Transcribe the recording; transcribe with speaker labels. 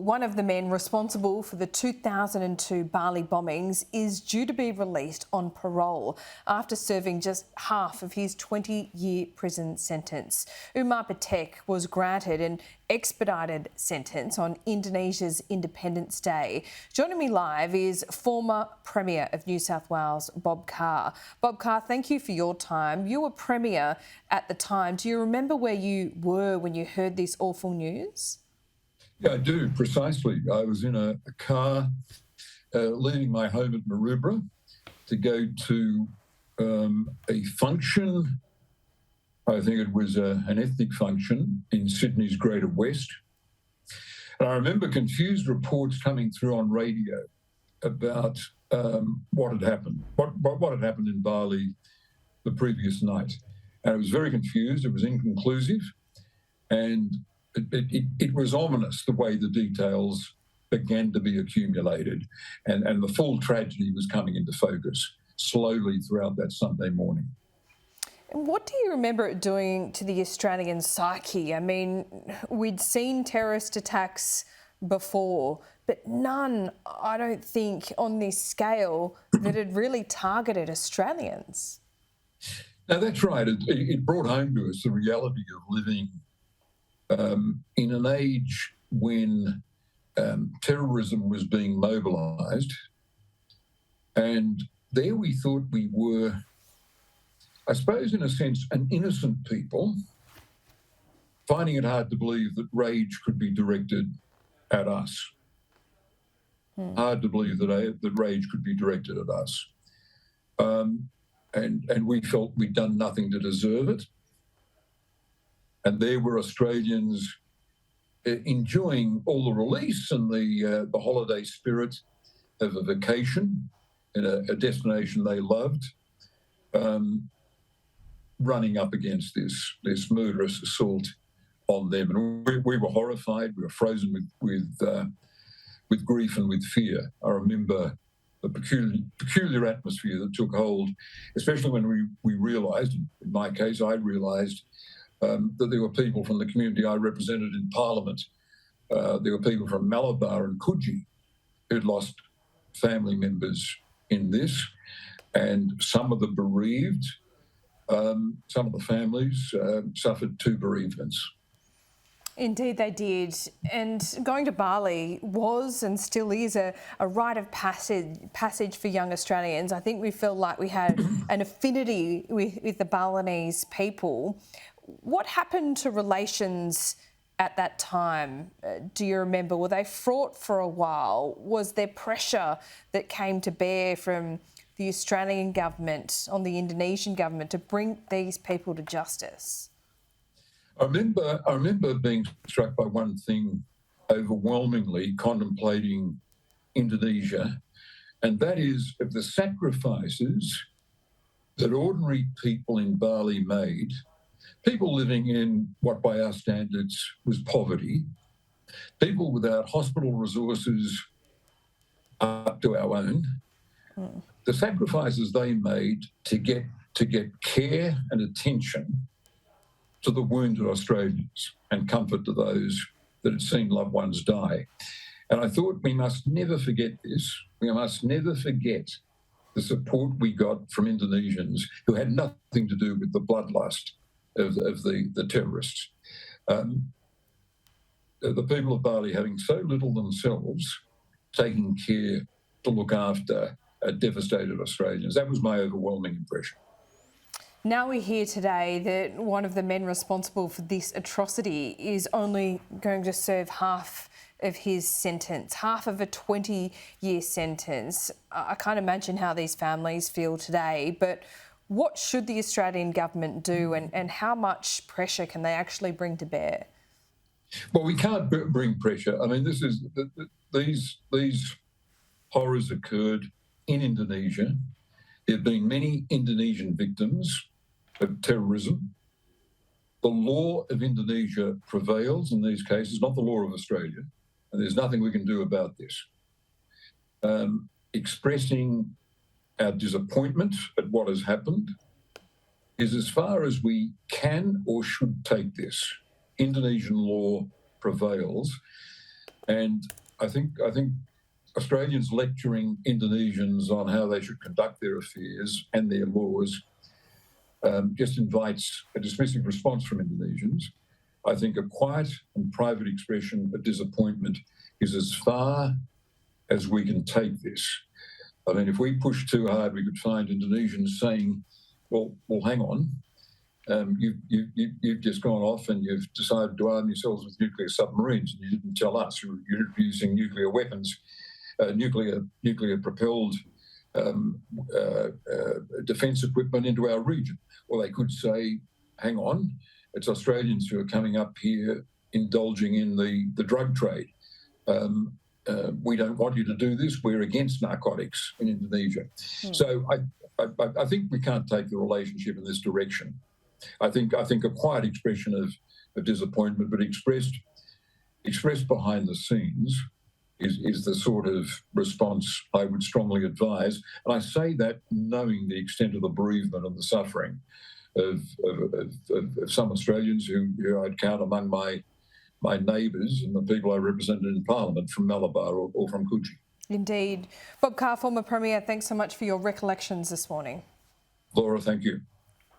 Speaker 1: One of the men responsible for the 2002 Bali bombings is due to be released on parole after serving just half of his 20-year prison sentence. Umar Patek was granted an expedited sentence on Indonesia's Independence Day. Joining me live is former Premier of New South Wales, Bob Carr. Bob Carr, thank you for your time. You were Premier at the time. Do you remember where you were when you heard this awful news?
Speaker 2: Yeah, I do, precisely. I was in a car leaving my home at Maroubra to go to a function. I think it was an ethnic function in Sydney's Greater West. And I remember confused reports coming through on radio about what had happened, what had happened in Bali the previous night. And it was very confused. It was inconclusive. And it was ominous the way the details began to be accumulated, and the full tragedy was coming into focus slowly throughout that Sunday morning.
Speaker 1: What do you remember it doing to the Australian psyche? I mean, we'd seen terrorist attacks before, but none, I don't think, on this scale that had really targeted Australians.
Speaker 2: Now, that's right. It brought home to us the reality of living in an age when terrorism was being mobilised, and there we thought we were, I suppose in a sense, an innocent people, finding it hard to believe that rage could be directed at us. Hard to believe that rage could be directed at us. And we felt we'd done nothing to deserve it. And there were Australians enjoying all the release and the holiday spirit of a vacation in a destination they loved, running up against this murderous assault on them. And we were horrified. We were frozen with grief and with fear. I remember the peculiar atmosphere that took hold, especially when we realised, in my case, I realised that there were people from the community I represented in Parliament. There were people from Malabar and Coogee who'd lost family members in this, and some of the bereaved, some of the families suffered two bereavements.
Speaker 1: Indeed they did. And going to Bali was and still is a rite of passage for young Australians. I think we felt like we had an affinity with the Balinese people. What happened to relations at that time? Do you remember? Were they fraught for a while? Was there pressure that came to bear from the Australian government on the Indonesian government to bring these people to justice?
Speaker 2: I remember being struck by one thing overwhelmingly contemplating Indonesia, and that is of the sacrifices that ordinary people in Bali made. People living in what by our standards was poverty, people without hospital resources up to our own, the sacrifices they made to get care and attention to the wounded Australians and comfort to those that had seen loved ones die. And I thought we must never forget this. We must never forget the support we got from Indonesians who had nothing to do with the bloodlust of the terrorists. The people of Bali having so little themselves, taking care to look after devastated Australians. That was my overwhelming impression.
Speaker 1: Now we hear today that one of the men responsible for this atrocity is only going to serve half of his sentence, half of a 20-year sentence. I can't imagine how these families feel today, but what should the Australian government do, and how much pressure can they actually bring to bear?
Speaker 2: Well, we can't bring pressure. I mean, these horrors occurred in Indonesia. There have been many Indonesian victims of terrorism. The law of Indonesia prevails in these cases, not the law of Australia, and there's nothing we can do about this. Expressing our disappointment at what has happened is as far as we can or should take this. Indonesian law prevails, And I think Australians lecturing Indonesians on how they should conduct their affairs and their laws just invites a dismissive response from Indonesians. I think a quiet and private expression of disappointment is as far as we can take this. I mean, if we push too hard, we could find Indonesians saying, well, hang on. You've just gone off and you've decided to arm yourselves with nuclear submarines, and you didn't tell us. You're using nuclear weapons, nuclear-propelled defence equipment into our region. Or they could say, hang on, it's Australians who are coming up here indulging in the drug trade. We don't want you to do this. We're against narcotics in Indonesia. So I think we can't take the relationship in this direction. I think a quiet expression of disappointment, but expressed behind the scenes, is the sort of response I would strongly advise. And I say that knowing the extent of the bereavement and the suffering of some Australians who I'd count among my neighbours and the people I represented in Parliament from Malabar or from Coogee.
Speaker 1: Indeed. Bob Carr, former Premier, thanks so much for your recollections this morning.
Speaker 2: Laura, thank you.